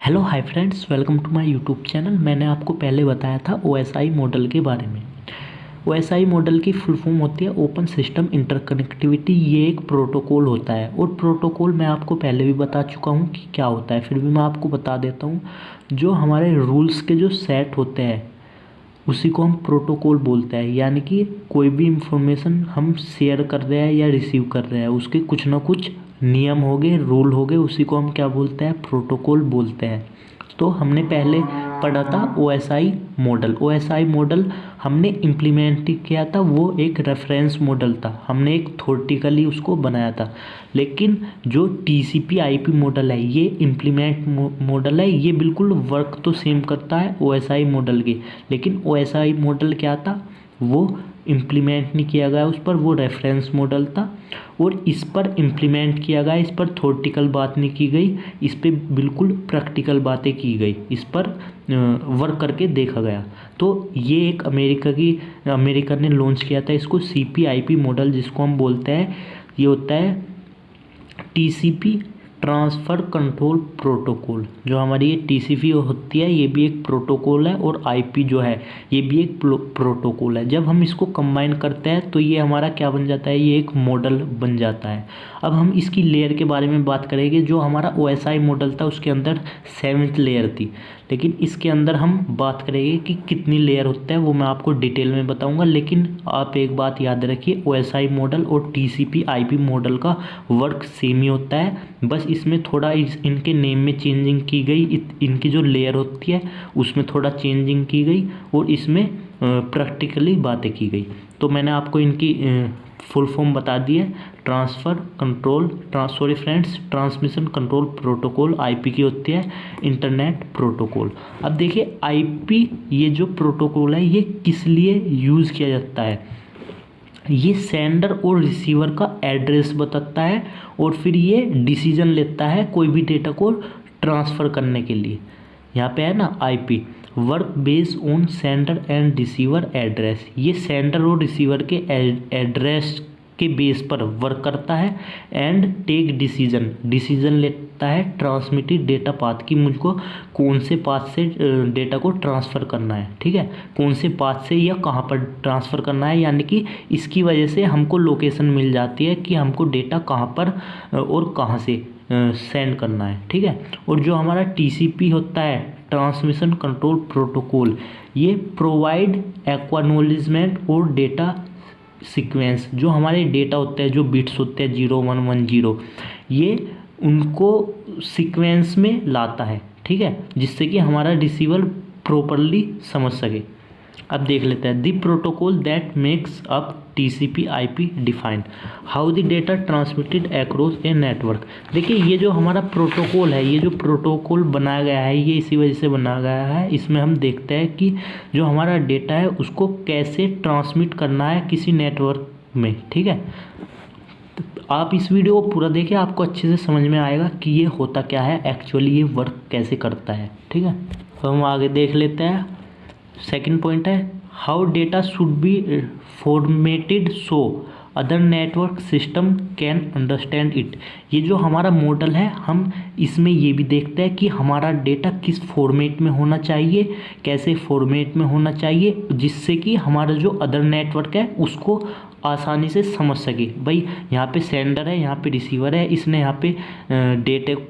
Hello hi friends, welcome to my YouTube channel. मैंने आपको पहले बताया था OSI मॉडल के बारे में। OSI मॉडल की फुल फॉर्म होती है ओपन सिस्टम इंटरकनेक्टिविटी। ये एक प्रोटोकॉल होता है और प्रोटोकॉल मैं आपको पहले भी बता चुका हूँ कि क्या होता है, फिर भी मैं आपको बता देता हूँ। जो हमारे रूल्स के जो सेट होते हैं उसी को हम प्रोटोकॉल बोलते हैं। यानी कि कोई भी इंफॉर्मेशन हम शेयर कर रहे हैं या रिसीव कर रहे हैं, उसके कुछ ना कुछ नियम हो गए, रूल हो गए, उसी को हम क्या बोलते हैं, प्रोटोकॉल बोलते हैं। तो हमने पहले पढ़ा था OSI मॉडल। OSI मॉडल हमने इम्प्लीमेंट किया था, वो एक रेफरेंस मॉडल था, हमने एक थ्योरेटिकली उसको बनाया था। लेकिन जो TCP/IP मॉडल है ये इम्प्लीमेंट मॉडल है, ये बिल्कुल वर्क तो सेम करता है OSI मॉडल के। लेकिन OSI मॉडल क्या था, वो इम्प्लीमेंट नहीं किया गया उस पर, वो रेफरेंस मॉडल था और इस पर इम्प्लीमेंट किया गया। इस पर थ्योरेटिकल बात नहीं की गई, इस पर बिल्कुल प्रैक्टिकल बातें की गई, इस पर वर्क करके देखा गया। तो ये एक अमेरिका ने लॉन्च किया था इसको, CP/IP मॉडल जिसको हम बोलते हैं। ये होता है TCP ट्रांसफ़र कंट्रोल प्रोटोकॉल। जो हमारी ये TCP होती है ये भी एक प्रोटोकॉल है और IP जो है ये भी एक प्रोटोकॉल है। जब हम इसको कंबाइन करते हैं तो ये हमारा क्या बन जाता है, ये एक मॉडल बन जाता है। अब हम इसकी लेयर के बारे में बात करेंगे। जो हमारा OSI मॉडल था उसके अंदर 7th लेयर थी, लेकिन इसके अंदर हम बात करेंगे कि कितनी लेयर होता है वो मैं आपको डिटेल में बताऊंगा। लेकिन आप एक बात याद रखिए, OSI मॉडल और TCP/IP मॉडल का वर्क सेम ही होता है, बस इसमें थोड़ा इनके नेम में चेंजिंग की गई, इनकी जो लेयर होती है उसमें थोड़ा चेंजिंग की गई और इसमें प्रैक्टिकली बातें की गई। तो मैंने आपको इनकी फुल फॉर्म बता दी है। ट्रांसमिशन कंट्रोल प्रोटोकॉल IP की होती है, इंटरनेट प्रोटोकॉल। अब देखिए IP ये जो प्रोटोकॉल है ये किस लिए यूज़ किया जाता है। ये सेंडर और रिसीवर का एड्रेस बताता है और फिर ये डिसीजन लेता है कोई भी डेटा को ट्रांसफ़र करने के लिए। यहाँ पे है ना IP work based on sender and receiver address. ये सेंडर और रिसीवर के एड्रेस के बेस पर वर्क करता है एंड टेक डिसीजन लेता है ट्रांसमिटेड डेटा पाथ की, मुझको कौन से पाथ से डेटा को ट्रांसफ़र करना है, ठीक है, कौन से पाथ से या कहाँ पर ट्रांसफ़र करना है। यानी कि इसकी वजह से हमको लोकेशन मिल जाती है कि हमको डेटा कहाँ पर और कहाँ से सेंड करना है, ठीक है। और जो हमारा TCP होता है, ट्रांसमिशन कंट्रोल प्रोटोकॉल, ये प्रोवाइड एक्नॉलेजमेंट और डेटा सीक्वेंस। जो हमारे डेटा होते हैं, जो बिट्स होते हैं 0 1 1 0, ये उनको सीक्वेंस में लाता है, ठीक है, जिससे कि हमारा रिसीवर प्रॉपरली समझ सके। अब देख लेते हैं the protocol that makes up TCP/IP defined how the data transmitted across a network. देखिए ये जो हमारा प्रोटोकॉल है, ये जो प्रोटोकॉल बनाया गया है ये इसी वजह से बनाया गया है। इसमें हम देखते हैं कि जो हमारा डेटा है उसको कैसे ट्रांसमिट करना है किसी नेटवर्क में, ठीक है। आप इस वीडियो को पूरा देखिए, आपको अच्छे से समझ में आएगा कि ये होता क्या है, एक्चुअली ये वर्क कैसे करता है, ठीक है। तो हम आगे देख लेते हैं। सेकंड पॉइंट है how data should be formatted so other network system can understand it. ये जो हमारा मॉडल है हम इसमें ये भी देखते हैं कि हमारा डेटा किस फॉर्मेट में होना चाहिए, कैसे फॉर्मेट में होना चाहिए, जिससे कि हमारा जो अदर नेटवर्क है उसको आसानी से समझ सके। भाई यहाँ पे सेंडर है, यहाँ पे रिसीवर है, इसने यहाँ पे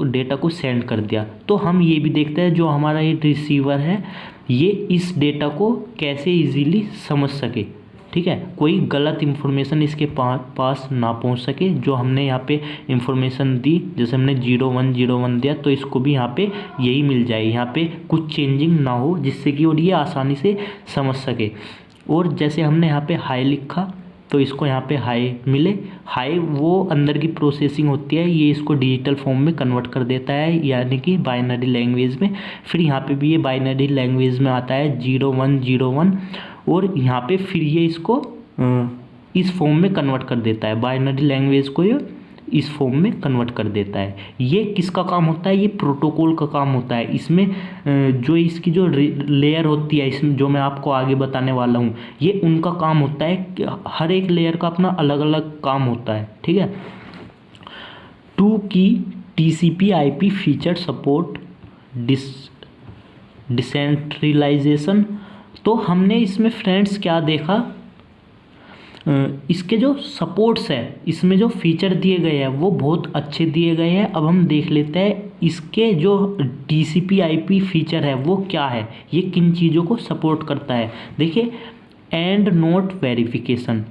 डेटा को सेंड कर दिया, तो हम ये भी देखते हैं जो हमारा ये रिसीवर है ये इस डेटा को कैसे इजीली समझ सके, ठीक है, कोई गलत इन्फॉर्मेशन इसके पास ना पहुंच सके। जो हमने यहाँ पे इन्फॉर्मेशन दी, जैसे हमने 0 1 0 1 दिया, तो इसको भी यहाँ पे यही मिल जाए, यहाँ पे कुछ चेंजिंग ना हो, जिससे कि और ये आसानी से समझ सके। और जैसे हमने यहाँ पे हाई लिखा तो इसको यहाँ पे हाई मिले। हाई वो अंदर की प्रोसेसिंग होती है, ये इसको डिजिटल फॉर्म में कन्वर्ट कर देता है, यानी कि बाइनरी लैंग्वेज में। फिर यहाँ पे भी ये बाइनरी लैंग्वेज में आता है 0 1 0 1, और यहाँ पे फिर ये इसको इस फॉर्म में कन्वर्ट कर देता है, बाइनरी लैंग्वेज को ये इस फॉर्म में कन्वर्ट कर देता है। ये किसका काम होता है, ये प्रोटोकॉल का काम होता है। इसमें जो इसकी जो लेयर होती है, इसमें जो मैं आपको आगे बताने वाला हूँ, ये उनका काम होता है। हर एक लेयर का अपना अलग अलग काम होता है, ठीक है। 2 की TCP/IP फीचर सपोर्ट डिसेंट्रलाइजेशन। तो हमने इसमें फ्रेंड्स क्या देखा, इसके जो सपोर्ट्स है, इसमें जो फीचर दिए गए हैं वो बहुत अच्छे दिए गए हैं। अब हम देख लेते हैं इसके जो TCP/IP फीचर है वो क्या है, ये किन चीज़ों को सपोर्ट करता है। देखिए, एंड नोट वेरिफिकेशन,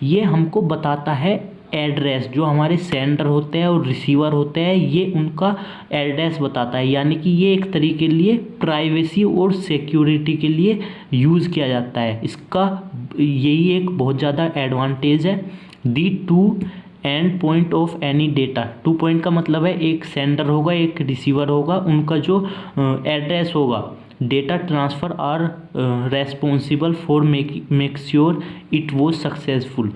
ये हमको बताता है एड्रेस, जो हमारे सेंडर होते हैं और रिसीवर होते हैं, ये उनका एड्रेस बताता है। यानी कि ये एक तरीके के लिए प्राइवेसी और सिक्योरिटी के लिए यूज़ किया जाता है। इसका यही एक बहुत ज़्यादा एडवांटेज है। The two end point of any data, 2 point का मतलब है एक सेंडर होगा एक रिसीवर होगा, उनका जो एड्रेस होगा, data transfer R responsible for make sure it was successful.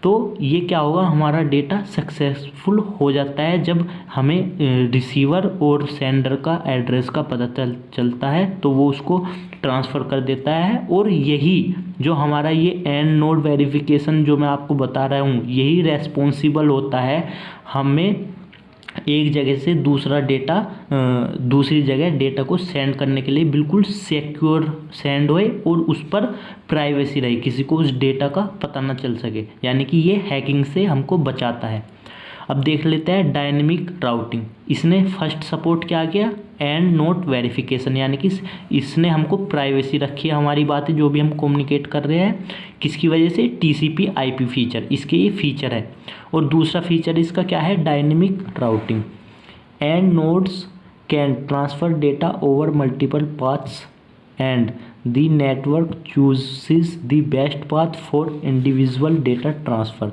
तो ये क्या होगा, हमारा डेटा सक्सेसफुल हो जाता है जब हमें रिसीवर और सेंडर का एड्रेस का पता चलता है, तो वो उसको ट्रांसफ़र कर देता है। और यही जो हमारा ये एंड नोड वेरिफिकेशन जो मैं आपको बता रहा हूँ, यही रेस्पॉन्सिबल होता है हमें एक जगह से दूसरी जगह डेटा को सेंड करने के लिए, बिल्कुल सिक्योर सेंड होए और उस पर प्राइवेसी रहे, किसी को उस डेटा का पता ना चल सके। यानी कि ये हैकिंग से हमको बचाता है। अब देख लेते हैं डायनेमिक राउटिंग। इसने फर्स्ट सपोर्ट क्या किया, एंड नोट वेरिफिकेशन, यानी कि इसने हमको प्राइवेसी रखी है हमारी बातें जो भी हम कम्युनिकेट कर रहे हैं, किसकी वजह से, TCP/IP फीचर, इसके ये फीचर है। और दूसरा फीचर इसका क्या है, dynamic routing. End nodes can transfer data over multiple paths and the network chooses the best path for individual data transfer.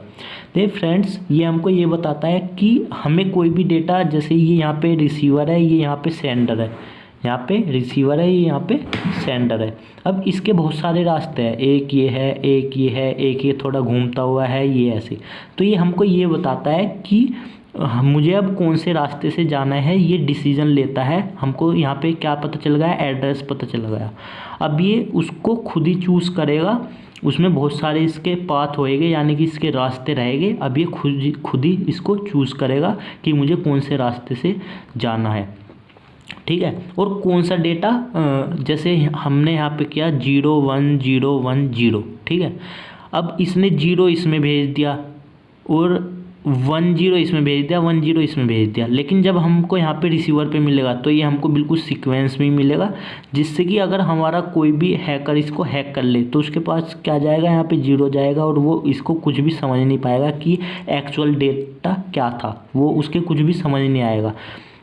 देखिए फ्रेंड्स, ये हमको ये बताता है कि हमें कोई भी डेटा, जैसे ये यहाँ पे रिसीवर है, ये यहाँ पे सेंडर है, यहाँ पे रिसीवर है, ये यहाँ पे सेंडर है। अब इसके बहुत सारे रास्ते हैं, एक ये है, एक ये है, एक ये थोड़ा घूमता हुआ है, ये ऐसे। तो ये हमको ये बताता है कि मुझे अब कौन से रास्ते से जाना है, ये डिसीजन लेता है। हमको यहाँ पे क्या पता चल गया, एड्रेस पता चल गया। अब ये उसको खुद ही चूज़ करेगा, उसमें बहुत सारे इसके पाथ होएंगे, यानी कि इसके रास्ते रहेंगे। अब ये खुद ही इसको चूज़ करेगा कि मुझे कौन से रास्ते से जाना है, ठीक है। और कौन सा डेटा, जैसे हमने यहाँ पे किया 0 1 0 1 0, ठीक है। अब इसने 0 इसमें भेज दिया और 1 0 इसमें भेज दिया, 1 0 इसमें भेज दिया। लेकिन जब हमको यहाँ पे रिसीवर पे मिलेगा तो ये हमको बिल्कुल सीक्वेंस में मिलेगा, जिससे कि अगर हमारा कोई भी हैकर इसको हैक कर ले तो उसके पास क्या जाएगा, यहाँ पे 0 जाएगा और वो इसको कुछ भी समझ नहीं पाएगा कि एक्चुअल डेटा क्या था, वो उसके कुछ भी समझ नहीं आएगा।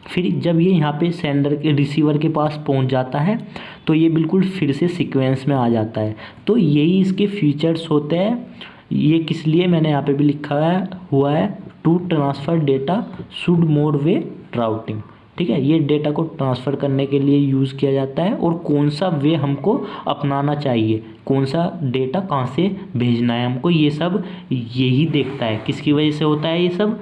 फिर जब ये यहाँ पे सेंडर के रिसीवर के पास पहुँच जाता है तो ये बिल्कुल फिर से सीक्वेंस में आ जाता है। तो यही इसके फीचर्स होते हैं। ये किस लिए मैंने यहाँ पे भी लिखा हुआ है, to transfer data should more way routing, ठीक है। ये डेटा को ट्रांसफ़र करने के लिए यूज़ किया जाता है और कौन सा वे हमको अपनाना चाहिए, कौन सा डेटा कहाँ से भेजना है हमको, ये सब यही देखता है। किसकी वजह से होता है ये सब,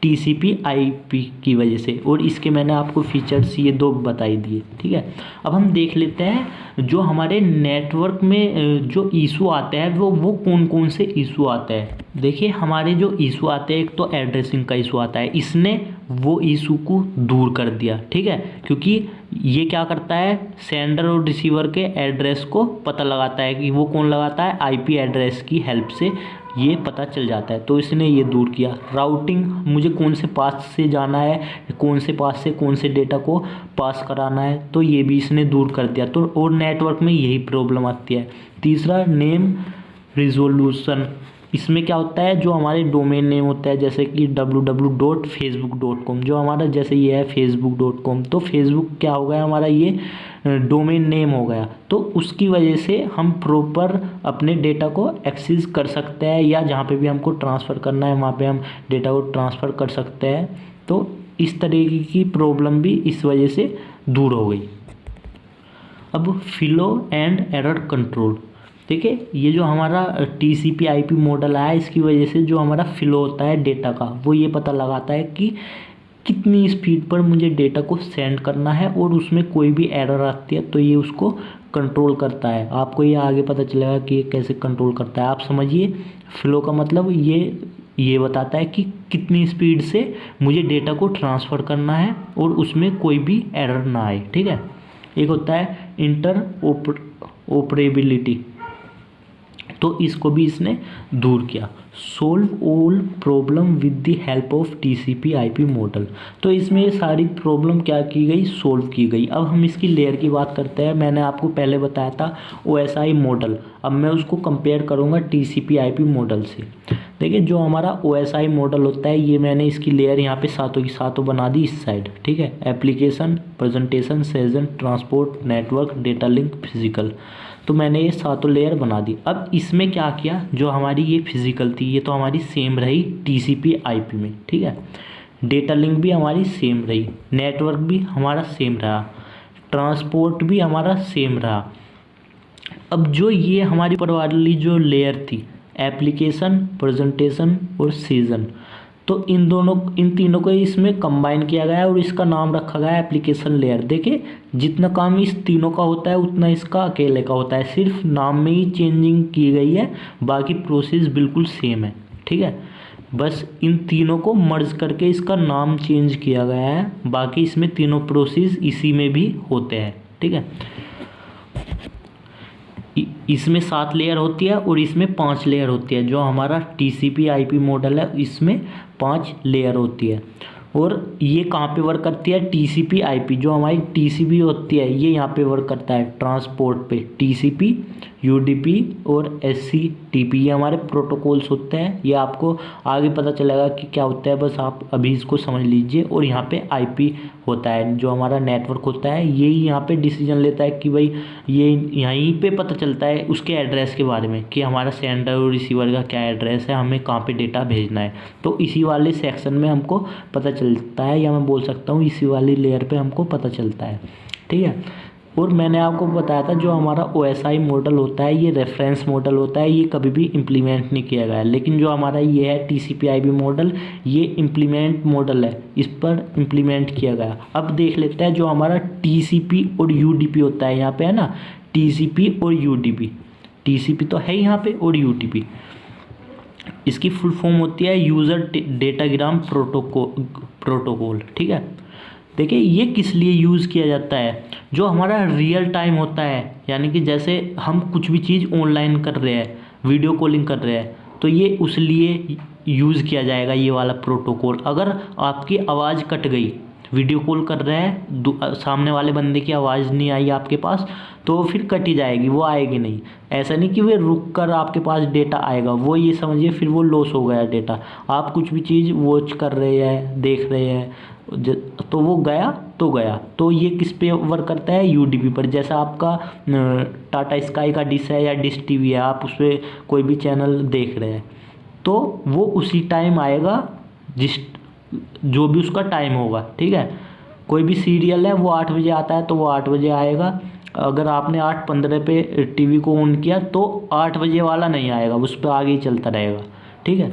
TCP/IP की वजह से। और इसके मैंने आपको फीचर्स ये 2 बताई दिए, ठीक है। अब हम देख लेते हैं जो हमारे नेटवर्क में जो इशू आते हैं वो कौन कौन से इशू आते हैं। देखिए, हमारे जो इशू आते हैं, एक तो एड्रेसिंग का इशू आता है, इसने वो इशू को दूर कर दिया, ठीक है। क्योंकि ये क्या करता है, सेंडर और रिसीवर के एड्रेस को पता लगाता है कि वो कौन लगाता है, IP एड्रेस की हेल्प से ये पता चल जाता है, तो इसने ये दूर किया। राउटिंग, मुझे कौन से पाथ से जाना है, कौन से पाथ से कौन से डेटा को पास कराना है, तो ये भी इसने दूर कर दिया। तो और नेटवर्क में यही प्रॉब्लम आती है। तीसरा, नेम रिजोल्यूशन। इसमें क्या होता है, जो हमारे डोमेन नेम होता है, जैसे कि www.facebook.com, जो हमारा जैसे ये है facebook.com, तो फेसबुक क्या हो गया हमारा, ये डोमेन नेम हो गया। तो उसकी वजह से हम प्रॉपर अपने डेटा को एक्सेस कर सकते हैं, या जहाँ पे भी हमको ट्रांसफ़र करना है वहाँ पे हम डेटा को ट्रांसफ़र कर सकते हैं। तो इस तरीके की प्रॉब्लम भी इस वजह से दूर हो गई। अब फ्लो एंड एरर कंट्रोल। देखिए, ये जो हमारा TCP/IP मॉडल आया, इसकी वजह से जो हमारा फ्लो होता है डेटा का, वो ये पता लगाता है कि कितनी स्पीड पर मुझे डेटा को सेंड करना है, और उसमें कोई भी एरर आती है तो ये उसको कंट्रोल करता है। आपको ये आगे पता चलेगा कि ये कैसे कंट्रोल करता है। आप समझिए, फ्लो का मतलब ये बताता है कि कितनी स्पीड से मुझे डेटा को ट्रांसफ़र करना है और उसमें कोई भी एरर ना आए, ठीक है। एक होता है इंटर ऑपरेबिलिटी, तो इसको भी इसने दूर किया। Solve all problem with the help of TCP IP model, तो इसमें ये सारी प्रॉब्लम क्या की गई, सोल्व की गई। अब हम इसकी लेयर की बात करते हैं। मैंने आपको पहले बताया था ओएसआई मॉडल, अब मैं उसको कंपेयर करूँगा टीसीपी आईपी मॉडल से। देखिए जो हमारा ओएसआई मॉडल होता है, ये मैंने इसकी लेयर यहाँ पे सातों की सातों बना दी इस साइड, ठीक है। Application, presentation, session, transport, network, data link, physical, तो मैंने ये सातों लेयर बना दी। अब इसमें क्या किया, जो हमारी ये फिजिकल थी ये तो हमारी सेम रही टीसीपी आईपी में, ठीक है। डेटा लिंक भी हमारी सेम रही, नेटवर्क भी हमारा सेम रहा, ट्रांसपोर्ट भी हमारा सेम रहा। अब जो ये हमारी ऊपर वाली जो लेयर थी, एप्लीकेशन, प्रेजेंटेशन और सेशन, तो इन तीनों को इसमें कंबाइन किया गया है और इसका नाम रखा गया है एप्लीकेशन लेयर। देखिए जितना काम इस तीनों का होता है उतना इसका अकेले का होता है, सिर्फ नाम में ही चेंजिंग की गई है, बाकी प्रोसेस बिल्कुल सेम है, ठीक है। बस इन तीनों को मर्ज करके इसका नाम चेंज किया गया है, बाकी इसमें तीनों प्रोसेस इसी में भी होते हैं, ठीक है। इसमें 7 लेयर होती है और इसमें 5 लेयर होती है। जो हमारा टीसीपी आईपी मॉडल है इसमें 5 लेयर होती है। और ये कहाँ पे वर्क करती है, टीसीपी आईपी, जो हमारी टीसीपी होती है ये यहाँ पे वर्क करता है ट्रांसपोर्ट पे। टीसीपी, यूडीपी और एससीटीपी ये हमारे प्रोटोकॉल्स होते हैं। ये आपको आगे पता चलेगा कि क्या होता है, बस आप अभी इसको समझ लीजिए। और यहाँ पे आईपी होता है, जो हमारा नेटवर्क होता है यही यहाँ पे डिसीजन लेता है कि भाई ये यहीं पे पता चलता है उसके एड्रेस के बारे में कि हमारा सेंडर और रिसीवर का क्या एड्रेस है, हमें कहाँ पे डेटा भेजना है। तो इसी वाले सेक्शन में हमको पता चलता है, या मैं बोल सकता हूँ इसी वाली लेयर पे हमको पता चलता है, ठीक है। और मैंने आपको बताया था जो हमारा ओएसआई मॉडल होता है ये रेफरेंस मॉडल होता है, ये कभी भी इम्प्लीमेंट नहीं किया गया है। लेकिन जो हमारा ये है टीसीपी आईपी मॉडल, ये इम्प्लीमेंट मॉडल है, इस पर इम्प्लीमेंट किया गया। अब देख लेते हैं जो हमारा टीसीपी और यूडीपी होता है, यहाँ पे है ना टीसीपी और यूडीपी, टीसीपी तो है यहाँ पे और यूडीपी, इसकी फुल फॉर्म होती है यूज़र डेटाग्राम प्रोटोकॉल, ठीक है। देखिए ये किस लिए यूज़ किया जाता है, जो हमारा रियल टाइम होता है, यानी कि जैसे हम कुछ भी चीज़ ऑनलाइन कर रहे हैं, वीडियो कॉलिंग कर रहे हैं, तो ये उस लिए यूज़ किया जाएगा ये वाला प्रोटोकॉल। अगर आपकी आवाज़ कट गई, वीडियो कॉल कर रहे हैं, सामने वाले बंदे की आवाज़ नहीं आई आपके पास, तो फिर कट ही जाएगी, वो आएगी नहीं। ऐसा नहीं कि वे रुक कर आपके पास डेटा आएगा, वो ये समझिए फिर वो लॉस हो गया डेटा। आप कुछ भी चीज़ वॉच कर रहे हैं, देख रहे हैं, तो वो गया तो गया। तो ये किस पे वर्क करता है, यूडीपी पर। जैसा आपका टाटा स्काई का डिश है या डिश टीवी है, आप उस पर कोई भी चैनल देख रहे हैं, तो वो उसी टाइम आएगा जो भी उसका टाइम होगा, ठीक है। कोई भी सीरियल है वो 8 बजे आता है तो वो 8 बजे आएगा। अगर आपने 8:15 पे टीवी को ऑन किया तो 8 बजे वाला नहीं आएगा, उस पर आगे ही चलता रहेगा, ठीक है।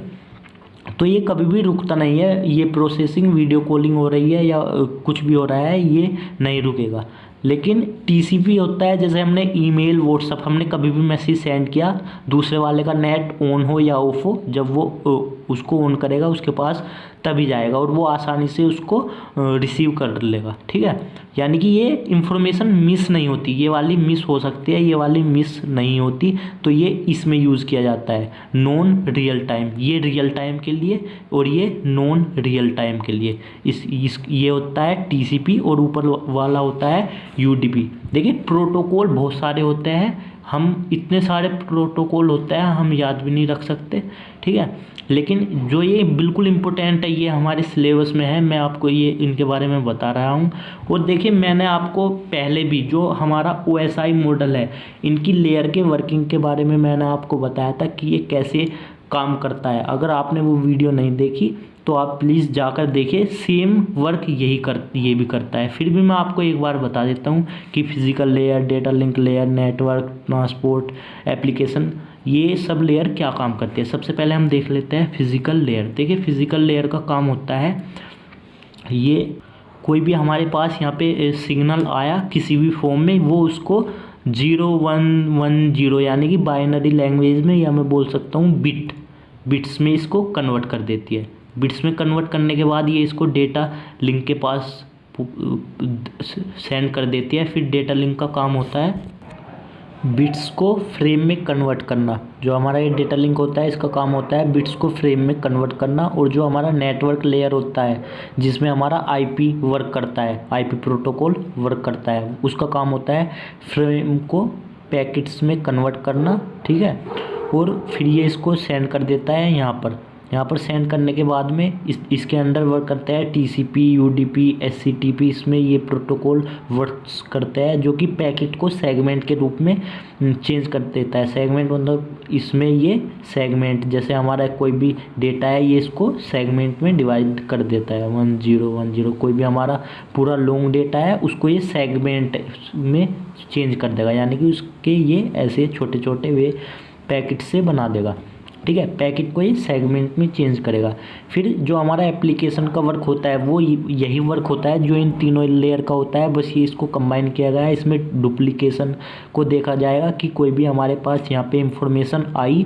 तो ये कभी भी रुकता नहीं है, ये प्रोसेसिंग वीडियो कॉलिंग हो रही है या कुछ भी हो रहा है ये नहीं रुकेगा। लेकिन टीसीपी होता है, जैसे हमने ईमेल, व्हाट्सअप, हमने कभी भी मैसेज सेंड किया, दूसरे वाले का नेट ऑन हो या ऑफ हो, जब वो उसको ऑन करेगा उसके पास तभी जाएगा और वो आसानी से उसको रिसीव कर लेगा, ठीक है। यानी कि ये इंफॉर्मेशन मिस नहीं होती, ये वाली मिस हो सकती है, ये वाली मिस नहीं होती। तो ये इसमें यूज़ किया जाता है नॉन रियल टाइम, ये रियल टाइम के लिए और ये नॉन रियल टाइम के लिए। ये होता है टीसीपी और ऊपर वाला होता है यूडीपी। देखिए प्रोटोकॉल बहुत सारे होते हैं, हम इतने सारे प्रोटोकॉल होते हैं हम याद भी नहीं रख सकते, ठीक है। लेकिन जो ये बिल्कुल इम्पोर्टेंट है, ये हमारे सिलेबस में है, मैं आपको ये इनके बारे में बता रहा हूँ। और देखिए मैंने आपको पहले भी जो हमारा ओएसआई मॉडल है, इनकी लेयर के वर्किंग के बारे में मैंने आपको बताया था कि ये कैसे काम करता है। अगर आपने वो वीडियो नहीं देखी तो आप प्लीज़ जाकर देखिए, सेम वर्क ये भी करता है। फिर भी मैं आपको एक बार बता देता हूँ कि physical layer, data link layer, network, transport, application, ये सब लेयर क्या काम करती है। सबसे पहले हम देख लेते हैं फिजिकल लेयर। देखिए फिजिकल लेयर का काम होता है, ये कोई भी हमारे पास यहाँ पे सिग्नल आया किसी भी फॉर्म में, वो उसको 0 1 1 0 यानी कि बाइनरी लैंग्वेज में, या मैं बोल सकता हूँ बिट्स में इसको कन्वर्ट कर देती है। बिट्स में कन्वर्ट करने के बाद ये इसको डेटा लिंक के पास सेंड कर देती है। फिर डेटा लिंक का काम होता है बिट्स को फ्रेम में कन्वर्ट करना। जो हमारा ये डेटा लिंक होता है इसका काम होता है बिट्स को फ्रेम में कन्वर्ट करना। और जो हमारा नेटवर्क लेयर होता है जिसमें हमारा आईपी वर्क करता है, आईपी प्रोटोकॉल वर्क करता है, उसका काम होता है फ्रेम को पैकेट्स में कन्वर्ट करना, ठीक है। और फिर ये इसको सेंड कर देता है यहाँ पर सेंड करने के बाद में इसके अंदर वर्क करता है टीसीपी, यूडीपी, एचटीटीपी। इसमें ये प्रोटोकॉल वर्क्स करता है जो कि पैकेट को सेगमेंट के रूप में चेंज कर देता है। सेगमेंट मतलब इसमें ये सेगमेंट, जैसे हमारा कोई भी डेटा है ये इसको सेगमेंट में डिवाइड कर देता है, 1010। कोई भी हमारा पूरा लॉन्ग डेटा है उसको ये सेगमेंट में चेंज कर देगा, यानी कि उसके ये ऐसे छोटे छोटे वे पैकेट से बना देगा, ठीक है। पैकेट को ये सेगमेंट में चेंज करेगा। फिर जो हमारा एप्लीकेशन का वर्क होता है वो यही वर्क होता है जो इन तीनों लेयर का होता है, बस ये इसको कंबाइन किया गया है। इसमें डुप्लीकेशन को देखा जाएगा कि कोई भी हमारे पास यहाँ पे इंफॉर्मेशन आई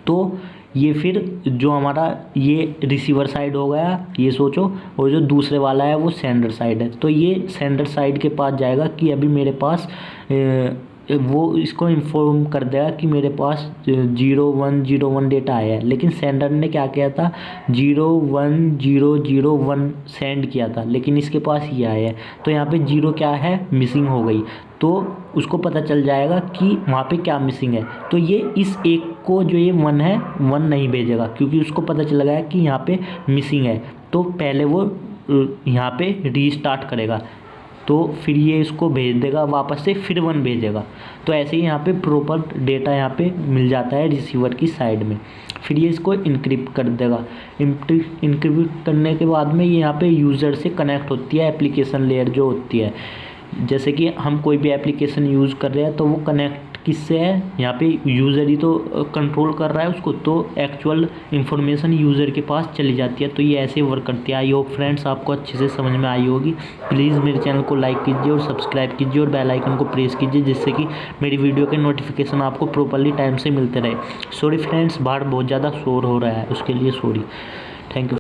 तो ये फिर जो हमारा ये रिसीवर साइड हो गया ये सोचो, और जो दूसरे वाला है वो सेंडर साइड है, तो ये सेंडर साइड के पास जाएगा कि अभी मेरे पास वो इसको इन्फॉर्म कर देगा कि मेरे पास 0101 डेटा आया है। लेकिन सेंडर ने क्या किया था, 01001 सेंड किया था, लेकिन इसके पास ये आया है, तो यहाँ पे 0 क्या है, मिसिंग हो गई। तो उसको पता चल जाएगा कि वहाँ पे क्या मिसिंग है। तो ये इस एक को जो ये 1 है 1 नहीं भेजेगा, क्योंकि उसको पता चल गया कि यहाँ पे मिसिंग है। तो पहले वो यहाँ पे रीस्टार्ट करेगा, तो फिर ये इसको भेज देगा वापस से, फिर 1 भेजेगा। तो ऐसे ही यहाँ पे प्रॉपर डेटा यहाँ पे मिल जाता है रिसीवर की साइड में। फिर ये इसको इनक्रिप्ट कर देगा। इनक्रिप्ट करने के बाद में ये यहाँ पे यूज़र से कनेक्ट होती है एप्लीकेशन लेयर जो होती है। जैसे कि हम कोई भी एप्लीकेशन यूज़ कर रहे हैं तो वो कनेक्ट किससे है, यहाँ पे यूज़र ही तो कंट्रोल कर रहा है उसको, तो एक्चुअल इन्फॉर्मेशन यूज़र के पास चली जाती है। तो ये ऐसे वर्क करती है। आई होप फ्रेंड्स आपको अच्छे से समझ में आई होगी। प्लीज़ मेरे चैनल को लाइक कीजिए और सब्सक्राइब कीजिए और बेल आइकन को प्रेस कीजिए, जिससे कि मेरी वीडियो के नोटिफिकेशन आपको प्रॉपरली टाइम से मिलते रहे। सॉरी फ्रेंड्स, बाहर बहुत ज़्यादा शोर हो रहा है, उसके लिए सॉरी। Thank you.